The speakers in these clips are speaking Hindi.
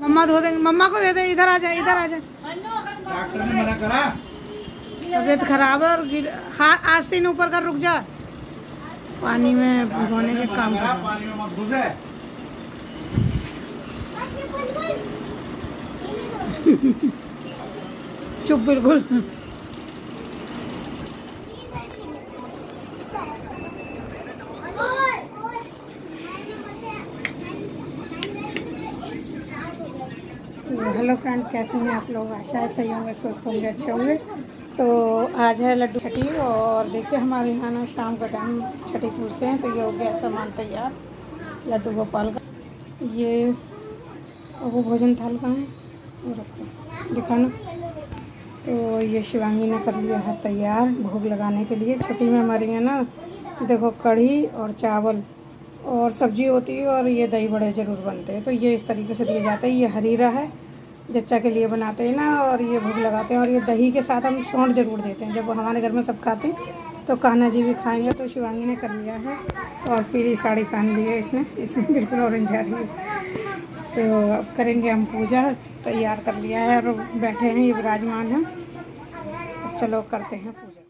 मम्मा धो देंगे, मम्मा को दे दे। इधर आ जा, इधर आ जा। डॉक्टर ने मना करा, तबीयत खराब है और हाँ आस्तीन ऊपर कर, रुक जा। पानी में भिगोने के काम कर, पानी में मत घुसे। चुप बिल्कुल। हेलो फ्रेंड, कैसे हैं आप लोग? आशा है सही होंगे, स्वस्थ होंगे, अच्छे होंगे। तो आज है लड्डू छठी और देखिए हमारे यहाँ ना शाम का टाइम छठी पूजते हैं। तो ये हो गया सामान तैयार लड्डू गोपाल का। ये वो भोजन थाल का है, वो रखो दिखाना। तो ये शिवांगी ने कर लिया है तैयार भोग लगाने के लिए। छठी में हमारे यहाँ ना देखो कढ़ी और चावल और सब्जी होती है और ये दही बड़े ज़रूर बनते हैं। तो ये इस तरीके से दिए जाते हैं। ये हरीरा है, जच्चा के लिए बनाते हैं ना, और ये भोग लगाते हैं। और ये दही के साथ हम सौंठ ज़रूर देते हैं। जब हमारे घर में सब खाते हैं तो कान्हा जी भी खाएंगे। तो शिवांगी ने कर लिया है और पीली साड़ी पहन ली है इसमें बिल्कुल ऑरेंज आ रही है। तो अब करेंगे हम पूजा, तैयार कर लिया है और बैठे हैं, ये विराजमान हैं। अब चलो करते हैं पूजा।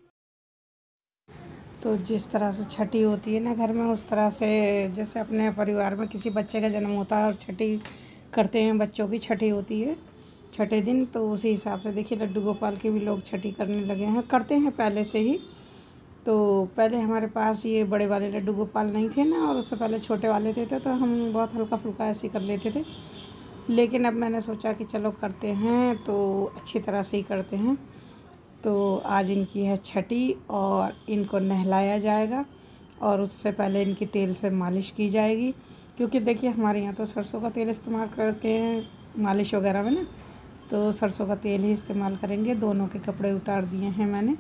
तो जिस तरह से छठी होती है ना घर में, उस तरह से जैसे अपने परिवार में किसी बच्चे का जन्म होता है और छठी करते हैं, बच्चों की छठी होती है छठे दिन। तो उसी हिसाब से देखिए लड्डू गोपाल के भी लोग छठी करने लगे हैं, करते हैं पहले से ही। तो पहले हमारे पास ये बड़े वाले लड्डू गोपाल नहीं थे ना, और उससे पहले छोटे वाले थे, तो हम बहुत हल्का फुल्का ऐसे कर लेते थे। लेकिन अब मैंने सोचा कि चलो करते हैं तो अच्छी तरह से ही करते हैं। तो आज इनकी है छठी और इनको नहलाया जाएगा और उससे पहले इनकी तेल से मालिश की जाएगी। क्योंकि देखिए हमारे यहाँ तो सरसों का तेल इस्तेमाल करते हैं मालिश वगैरह में ना, तो सरसों का तेल ही इस्तेमाल करेंगे। दोनों के कपड़े उतार दिए हैं मैंने,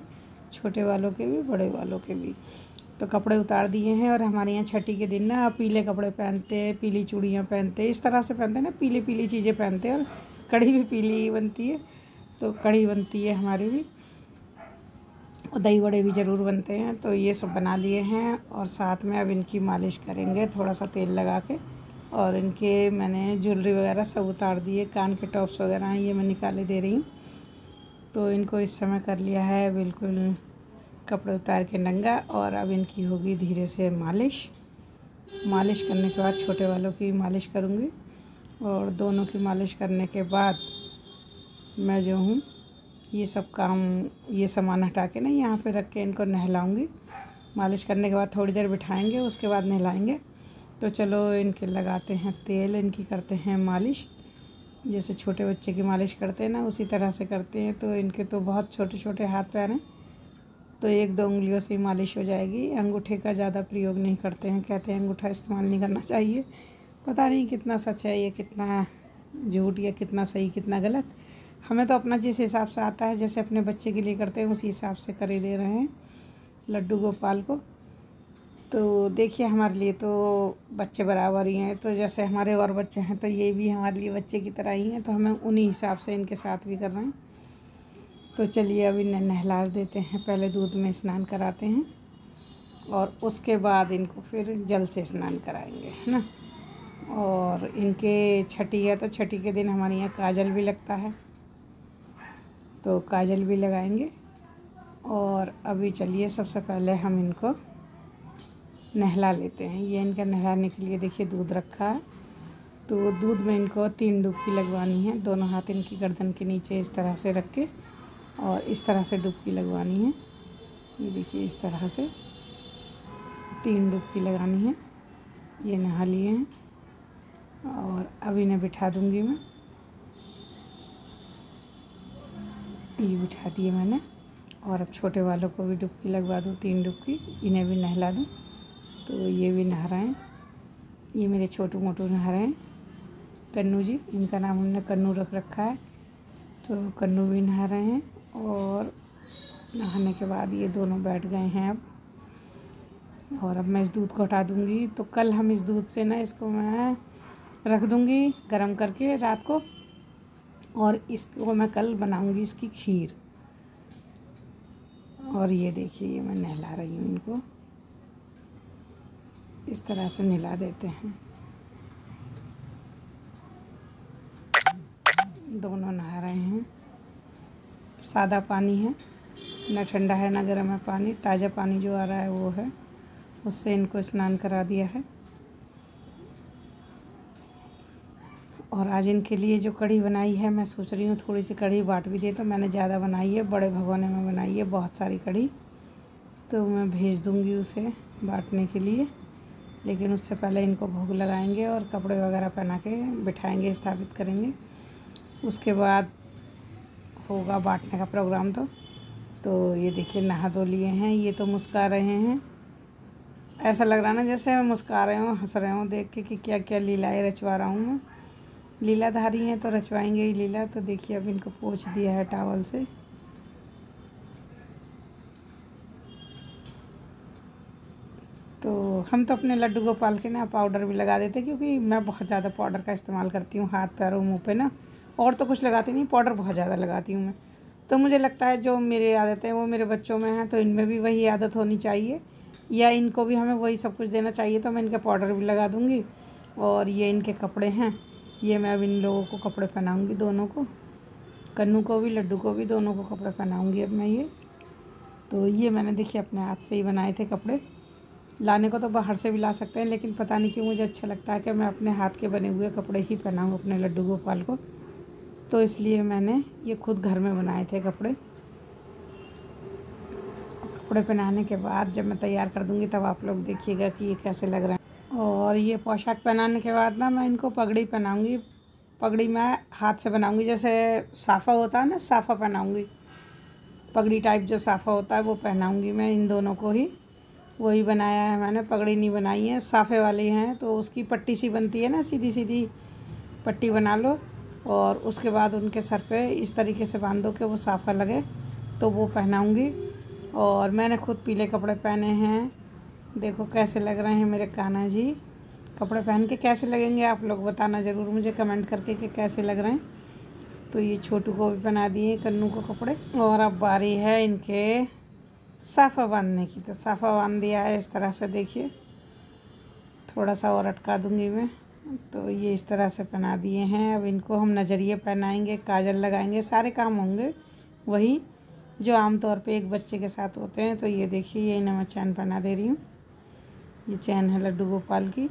छोटे वालों के भी बड़े वालों के भी। तो कपड़े उतार दिए हैं। और हमारे यहाँ छठी के दिन ना पीले कपड़े पहनते हैं, पीली चूड़ियाँ पहनते हैं, इस तरह से पहनते हैं ना, पीली पीली चीज़ें पहनते हैं। और कढ़ी भी पीली बनती है, तो कढ़ी बनती है हमारी भी, और दही बड़े भी ज़रूर बनते हैं। तो ये सब बना लिए हैं और साथ में अब इनकी मालिश करेंगे थोड़ा सा तेल लगा के। और इनके मैंने ज्वेलरी वगैरह सब उतार दिए, कान के टॉप्स वगैरह हैं ये मैं निकाले दे रही हूँ। तो इनको इस समय कर लिया है बिल्कुल कपड़े उतार के नंगा। और अब इनकी होगी धीरे से मालिश करने के बाद छोटे वालों की मालिश करूँगी। और दोनों की मालिश करने के बाद मैं जो हूँ ये सब काम, ये सामान हटा के ना यहाँ पे रख के इनको नहलाऊंगी। मालिश करने के बाद थोड़ी देर बिठाएंगे, उसके बाद नहलाएंगे। तो चलो इनके लगाते हैं तेल, इनकी करते हैं मालिश। जैसे छोटे बच्चे की मालिश करते हैं ना, उसी तरह से करते हैं। तो इनके तो बहुत छोटे छोटे हाथ पैर हैं, तो 1-2 उंगलियों से ही मालिश हो जाएगी। अंगूठे का ज़्यादा प्रयोग नहीं करते हैं, कहते हैं अंगूठा इस्तेमाल नहीं करना चाहिए। पता नहीं कितना सच है ये, कितना झूठ, या कितना सही कितना गलत। हमें तो अपना जिस हिसाब से आता है, जैसे अपने बच्चे के लिए करते हैं उसी हिसाब से कर ही दे रहे हैं लड्डू गोपाल को। तो देखिए हमारे लिए तो बच्चे बराबर ही हैं। तो जैसे हमारे और बच्चे हैं तो ये भी हमारे लिए बच्चे की तरह ही हैं। तो हमें उन्हीं हिसाब से इनके साथ भी कर रहे हैं। तो चलिए अभी नहला देते हैं, पहले दूध में स्नान कराते हैं और उसके बाद इनको फिर जल से स्नान कराएंगे, है ना। और इनके छठी है तो छठी के दिन हमारे यहाँ काजल भी लगता है, तो काजल भी लगाएंगे। और अभी चलिए सबसे पहले हम इनको नहला लेते हैं। ये इनका नहलाने के लिए देखिए दूध रखा है। तो दूध में इनको 3 डुबकी लगवानी है। दोनों हाथ इनकी गर्दन के नीचे इस तरह से रख के और इस तरह से डुबकी लगवानी है। ये देखिए इस तरह से 3 डुबकी लगानी है। ये नहा लिए हैं और अब इन्हें बिठा दूँगी मैं। ये बिठा दिए मैंने। और अब छोटे वालों को भी डुबकी लगवा दूँ, 3 डुबकी, इन्हें भी नहला दूँ। तो ये भी नहा रहे हैं, ये मेरे छोटू मोटू नहा रहे हैं। कन्नू जी, इनका नाम हमने कन्नू रख रखा है। तो कन्नू भी नहा रहे हैं। और नहाने के बाद ये दोनों बैठ गए हैं अब। और अब मैं इस दूध को हटा दूँगी। तो कल हम इस दूध से ना इसको मैं रख दूँगी गरम करके रात को, और इसको मैं कल बनाऊँगी इसकी खीर। और ये देखिए ये मैं नहला रही हूँ इनको, इस तरह से नहला देते हैं। दोनों नहा रहे हैं। सादा पानी है, ना ठंडा है ना गर्म है पानी, ताज़ा पानी जो आ रहा है वो है, उससे इनको स्नान करा दिया है। और आज इनके लिए जो कढ़ी बनाई है, मैं सोच रही हूँ थोड़ी सी कढ़ी बांट भी दे, तो मैंने ज़्यादा बनाई है, बड़े भगोने में बनाई है बहुत सारी कढ़ी, तो मैं भेज दूँगी उसे बांटने के लिए। लेकिन उससे पहले इनको भोग लगाएंगे और कपड़े वगैरह पहना के बिठाएंगे, स्थापित करेंगे, उसके बाद होगा बांटने का प्रोग्राम। तो ये देखिए नहा धो लिए हैं, ये तो मुस्कुरा रहे हैं, ऐसा लग रहा ना जैसे मुस्कुरा रहे हों, हंस रहे हों देख के कि क्या क्या लीलाएँ रचवा रहा हूँ मैं। लीलाधारी हैं तो रचवाएंगे ही लीला। तो देखिए अब इनको पोंछ दिया है टॉवल से। तो हम तो अपने लड्डू गोपाल के ना पाउडर भी लगा देते, क्योंकि मैं बहुत ज़्यादा पाउडर का इस्तेमाल करती हूँ हाथ पैरों मुँह पे ना, और तो कुछ लगाती नहीं, पाउडर बहुत ज़्यादा लगाती हूँ मैं। तो मुझे लगता है जो मेरी आदत है वो मेरे बच्चों में है, तो इनमें भी वही आदत होनी चाहिए, या इनको भी हमें वही सब कुछ देना चाहिए। तो मैं इनके पाउडर भी लगा दूँगी। और ये इनके कपड़े हैं, ये मैं अब इन लोगों को कपड़े पहनाऊँगी, दोनों को, कन्नू को भी लड्डू को भी, दोनों को कपड़े पहनाऊँगी अब मैं ये। तो ये मैंने देखिए अपने हाथ से ही बनाए थे कपड़े। लाने को तो बाहर से भी ला सकते हैं, लेकिन पता नहीं क्यों मुझे अच्छा लगता है कि मैं अपने हाथ के बने हुए कपड़े ही पहनाऊँ अपने लड्डू गोपाल को, तो इसलिए मैंने ये खुद घर में बनाए थे कपड़े। कपड़े पहनाने के बाद जब मैं तैयार कर दूँगी तब आप लोग देखिएगा कि ये कैसे लग रहे हैं। और ये पोशाक पहनाने के बाद ना मैं इनको पगड़ी पहनाऊँगी। पगड़ी मैं हाथ से बनाऊँगी, जैसे साफ़ा होता है ना, साफ़ा पहनाऊँगी, पगड़ी टाइप जो साफ़ा होता है वो पहनाऊँगी मैं इन दोनों को ही। वही बनाया है मैंने, पगड़ी नहीं बनाई है, साफ़े वाली हैं, तो उसकी पट्टी सी बनती है ना, सीधी सीधी पट्टी बना लो और उसके बाद उनके सर पे इस तरीके से बांध दो कि वो साफ़ा लगे, तो वो पहनाऊँगी। और मैंने खुद पीले कपड़े पहने हैं, देखो कैसे लग रहे हैं मेरे कान्हा जी। कपड़े पहन के कैसे लगेंगे आप लोग बताना ज़रूर मुझे कमेंट करके कि कैसे लग रहे हैं। तो ये छोटू को भी पहना दिए, कन्नू को कपड़े। और अब बारी है इनके साफ़ा बांधने की, तो साफ़ा बांध दिया है इस तरह से, देखिए थोड़ा सा और अटका दूंगी मैं। तो ये इस तरह से पहना दिए हैं। अब इनको हम नज़रिए पहनाएंगे, काजल लगाएंगे, सारे काम होंगे वही जो आमतौर पे एक बच्चे के साथ होते हैं। तो ये देखिए ये इन्हें मैं चैन पहना दे रही हूँ, ये चैन है लड्डू गोपाल की।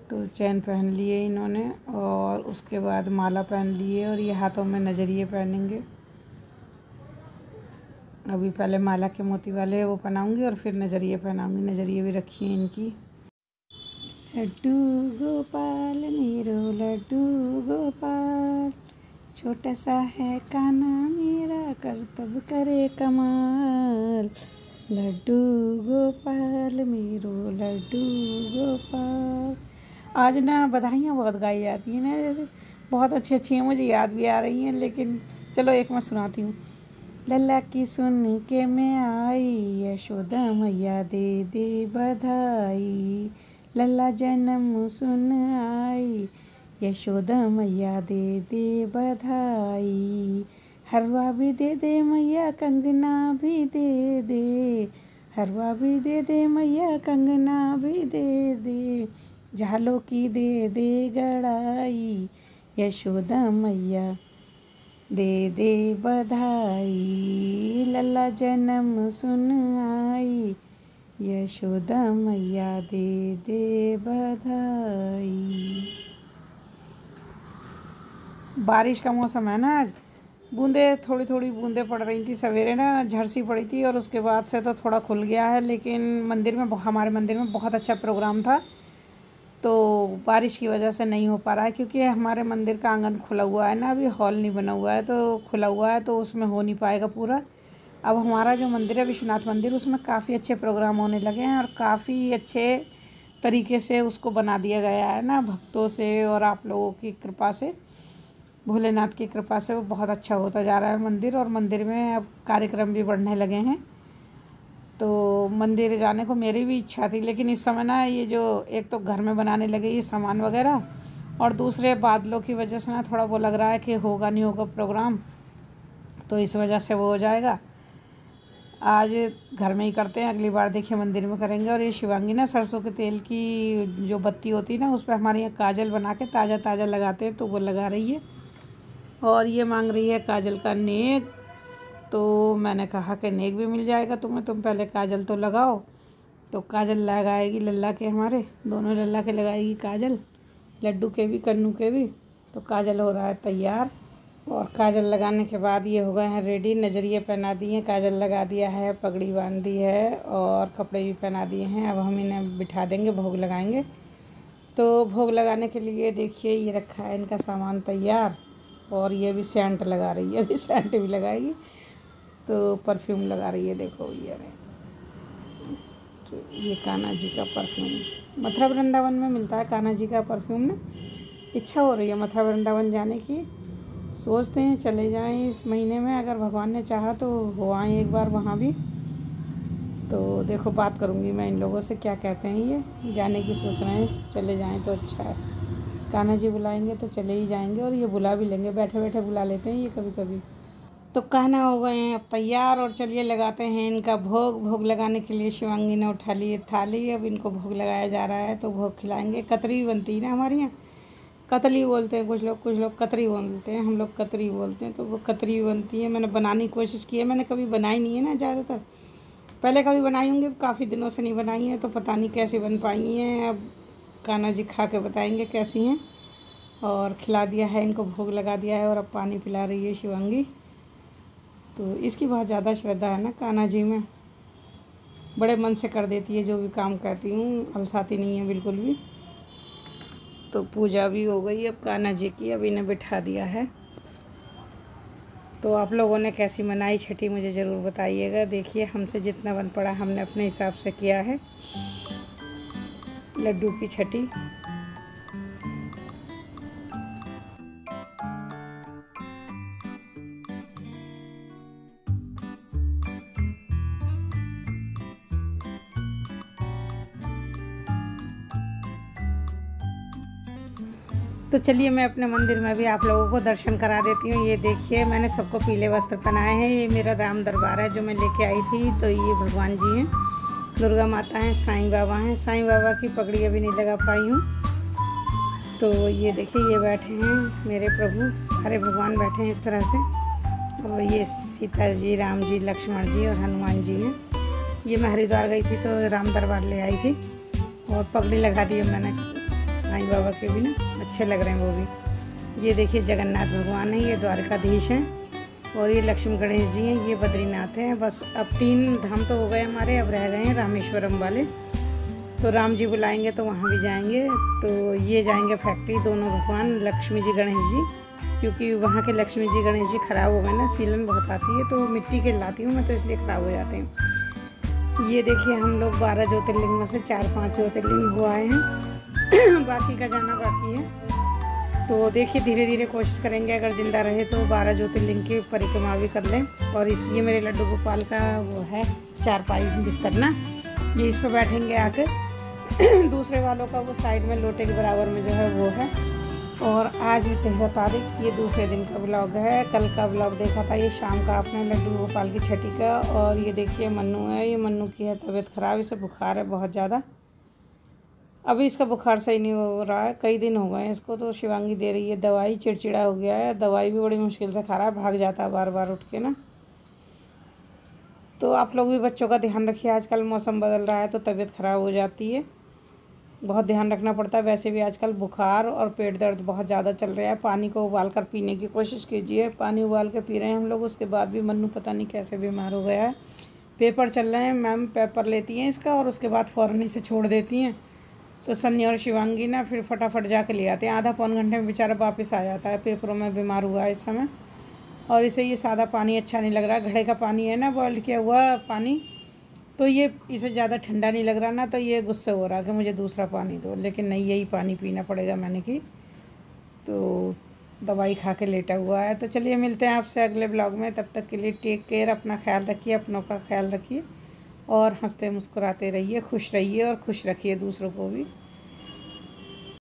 तो चैन पहन लिए इन्होंने और उसके बाद माला पहन लिए और ये हाथों में नज़रिए पहनेंगे। अभी पहले माला के मोती वाले वो पहनाऊँगी और फिर नज़रिए पहनाऊँगी, नज़रिए भी रखी हैं इनकी। लड्डू गोपाल मेरो लड्डू गोपाल, छोटा सा है कान्हा मेरा करतब करे कमाल। लड्डू गोपाल मेरो लड्डू गोपाल। आज ना बधाइयाँ बहुत गाई जाती हैं ना, जैसे बहुत अच्छी अच्छी हैं, मुझे याद भी आ रही हैं, लेकिन चलो एक मैं सुनाती हूँ। लल्ला की सुन के मैं आई, यशोदा मैया दे दे बधाई। लल्ला जन्म सुन आई, यशोदा मैया दे दे बधाई। हरवा भी दे दे मैया कंगना भी दे दे, हरवा भी दे दे मैया कंगना भी दे दे। झालों की दे दे गड़ाई, यशोदा मैया दे दे बधाई। लल्ला जन्म सुन आई, यशोदा मैया दे दे बधाई। बारिश का मौसम है ना आज, बूंदे थोड़ी थोड़ी बूंदे पड़ रही थी, सवेरे ना झड़सी पड़ी थी और उसके बाद से तो थोड़ा खुल गया है। लेकिन मंदिर में, हमारे मंदिर में बहुत अच्छा प्रोग्राम था, तो बारिश की वजह से नहीं हो पा रहा है, क्योंकि हमारे मंदिर का आंगन खुला हुआ है ना, अभी हॉल नहीं बना हुआ है, तो खुला हुआ है तो उसमें हो नहीं पाएगा पूरा। अब हमारा जो मंदिर है विश्वनाथ मंदिर, उसमें काफ़ी अच्छे प्रोग्राम होने लगे हैं और काफ़ी अच्छे तरीके से उसको बना दिया गया है ना, भक्तों से और आप लोगों की कृपा से, भोलेनाथ की कृपा से वो बहुत अच्छा होता जा रहा है मंदिर। और मंदिर में अब कार्यक्रम भी बढ़ने लगे हैं, तो मंदिर जाने को मेरी भी इच्छा थी, लेकिन इस समय ना ये जो एक तो घर में बनाने लगे ये सामान वगैरह, और दूसरे बादलों की वजह से ना थोड़ा वो लग रहा है कि होगा नहीं होगा प्रोग्राम, तो इस वजह से वो हो जाएगा। आज घर में ही करते हैं, अगली बार देखिए मंदिर में करेंगे। और ये शिवांगी ना सरसों के तेल की जो बत्ती होती है ना, उस पर हमारे यहाँ काजल बना के ताज़ा ताज़ा लगाते हैं, तो वो लगा रही है। और ये मांग रही है काजल का नेक। तो मैंने कहा कि नेक भी मिल जाएगा तुम्हें, तुम पहले काजल तो लगाओ। तो काजल लगाएगी लल्ला के, हमारे दोनों लल्ला के लगाएगी काजल, लड्डू के भी कन्नू के भी। तो काजल हो रहा है तैयार। और काजल लगाने के बाद ये हो गए हैं रेडी। नज़रिए पहना दिए, काजल लगा दिया है, पगड़ी बांध दी है और कपड़े भी पहना दिए हैं। अब हम इन्हें बिठा देंगे, भोग लगाएंगे। तो भोग लगाने के लिए देखिए ये रखा है इनका सामान तैयार। और ये भी सेंट लगा रही है, अभी सेंट भी लगाएगी। तो परफ्यूम लगा रही है, देखो ये तो ये कान्हा जी का परफ्यूम मथुरा वृंदावन में मिलता है। कान्हा जी का परफ्यूम ना, इच्छा हो रही है मथुरा वृंदावन जाने की। सोचते हैं चले जाएं इस महीने में, अगर भगवान ने चाहा तो हो आएँ एक बार वहाँ भी। तो देखो बात करूँगी मैं इन लोगों से, क्या कहते हैं ये जाने की सोच रहे हैं। चले जाएं तो अच्छा है, कान्हा जी बुलाएंगे तो चले ही जाएंगे। और ये बुला भी लेंगे, बैठे बैठे बुला लेते हैं ये कभी कभी। तो कान्हा हो गए हैं अब तैयार। और चलिए लगाते हैं इनका भोग। भोग लगाने के लिए शिवांगी ने उठा ली थाली, अब इनको भोग लगाया जा रहा है। तो भोग खिलाएंगे। कतरी भी बनती है ना हमारे यहाँ, कतली बोलते हैं कुछ लोग कतरी बोलते हैं, हम लोग कतरी बोलते हैं। तो वो कतरी बनती है। मैंने बनाने की कोशिश की है, मैंने कभी बनाई नहीं है ना ज़्यादातर, पहले कभी बनाई होंगी, काफ़ी दिनों से नहीं बनाई है। तो पता नहीं कैसी बन पाई हैं। अब कान्हा जी खा के बताएंगे कैसी हैं। और खिला दिया है इनको, भोग लगा दिया है। और अब पानी पिला रही है शिवांगी। तो इसकी बहुत ज़्यादा श्रद्धा है ना कान्हा जी में, बड़े मन से कर देती है जो भी काम कहती हूँ, अलसाती नहीं है बिल्कुल भी। तो पूजा भी हो गई अब कान्हा जी की, अब इन्हें बिठा दिया है। तो आप लोगों ने कैसी मनाई छठी मुझे ज़रूर बताइएगा। देखिए हमसे जितना बन पड़ा हमने अपने हिसाब से किया है लड्डू की छठी। तो चलिए मैं अपने मंदिर में भी आप लोगों को दर्शन करा देती हूँ। ये देखिए मैंने सबको पीले वस्त्र पहनाए हैं। ये मेरा राम दरबार है जो मैं लेके आई थी। तो ये भगवान जी हैं, दुर्गा माता हैं, साईं बाबा हैं। साईं बाबा की पगड़ी अभी नहीं लगा पाई हूँ। तो ये देखिए ये बैठे हैं मेरे प्रभु, सारे भगवान बैठे हैं इस तरह से। और ये सीता जी, राम जी, लक्ष्मण जी और हनुमान जी हैं। ये मैं हरिद्वार गई थी तो राम दरबार ले आई थी और पगड़ी लगा दी मैंने साईं बाबा के भी ना, अच्छे लग रहे हैं वो भी। ये देखिए जगन्नाथ भगवान है, ये द्वारकाधीश हैं। और ये लक्ष्मी गणेश जी हैं, ये बद्रीनाथ हैं। बस अब 3 धाम तो हो गए हमारे, अब रह गए हैं रामेश्वरम वाले। तो राम जी बुलाएंगे तो वहाँ भी जाएंगे। तो ये जाएंगे फैक्ट्री, दोनों भगवान लक्ष्मी जी गणेश जी, क्योंकि वहाँ के लक्ष्मी जी गणेश जी ख़राब हो गए ना, सीलन बहुत आती है तो मिट्टी के लाती हूँ मैं, तो इसलिए ख़राब हो जाते हैं। ये देखिए हम लोग 12 ज्योतिर्लिंग में से 4-5 ज्योतिर्लिंग हो आए हैं। बाकी का जाना बाकी है। तो देखिए धीरे धीरे कोशिश करेंगे, अगर ज़िंदा रहे तो 12 ज्योतिर्लिंग की परिक्रमा भी कर लें। और इसलिए मेरे लड्डू गोपाल का वो है चारपाई बिस्तर ना, ये इस पर बैठेंगे आकर। दूसरे वालों का वो साइड में लोटे के बराबर में जो है वो है। और आज 13 तारीख, ये दूसरे दिन का ब्लॉग है। कल का ब्लॉग देखा था ये शाम का आपने लड्डू गोपाल की छठी का। और ये देखिए मन्नू है, ये मन्नू की है तबीयत ख़राब, इसे बुखार है बहुत ज़्यादा। अभी इसका बुखार सही नहीं हो रहा है, कई दिन हो गए हैं इसको। तो शिवांगी दे रही है दवाई, चिड़चिड़ा हो गया है, दवाई भी बड़ी मुश्किल से खा रहा है, भाग जाता है बार बार उठ के ना। तो आप लोग भी बच्चों का ध्यान रखिए, आजकल मौसम बदल रहा है तो तबीयत ख़राब हो जाती है, बहुत ध्यान रखना पड़ता है। वैसे भी आजकल बुखार और पेट दर्द बहुत ज़्यादा चल रहा है। पानी को उबाल कर पीने की कोशिश कीजिए, पानी उबाल कर पी रहे हैं हम लोग, उसके बाद भी मन्नू पता नहीं कैसे बीमार हो गया है। पेपर चल रहे हैं, मैम पेपर लेती हैं इसका और उसके बाद फ़ौरन ही से छोड़ देती हैं। तो सन्नी और शिवांगी ना फिर फटाफट जाके ले आते हैं, आधा पौन घंटे में बेचारा वापस आ जाता है। पेपरों में बीमार हुआ है इस समय। और इसे ये सादा पानी अच्छा नहीं लग रहा, घड़े का पानी है ना, बॉयल किया हुआ पानी, तो ये इसे ज़्यादा ठंडा नहीं लग रहा ना। तो ये गुस्से हो रहा कि मुझे दूसरा पानी दो, लेकिन नहीं यही पानी पीना पड़ेगा मैंने की। तो दवाई खा के लेटा हुआ है। तो चलिए मिलते हैं आपसे अगले ब्लॉग में, तब तक के लिए टेक केयर, अपना ख्याल रखिए, अपनों का ख्याल रखिए और हंसते मुस्कुराते रहिए, खुश रहिए और खुश रखिए दूसरों को भी।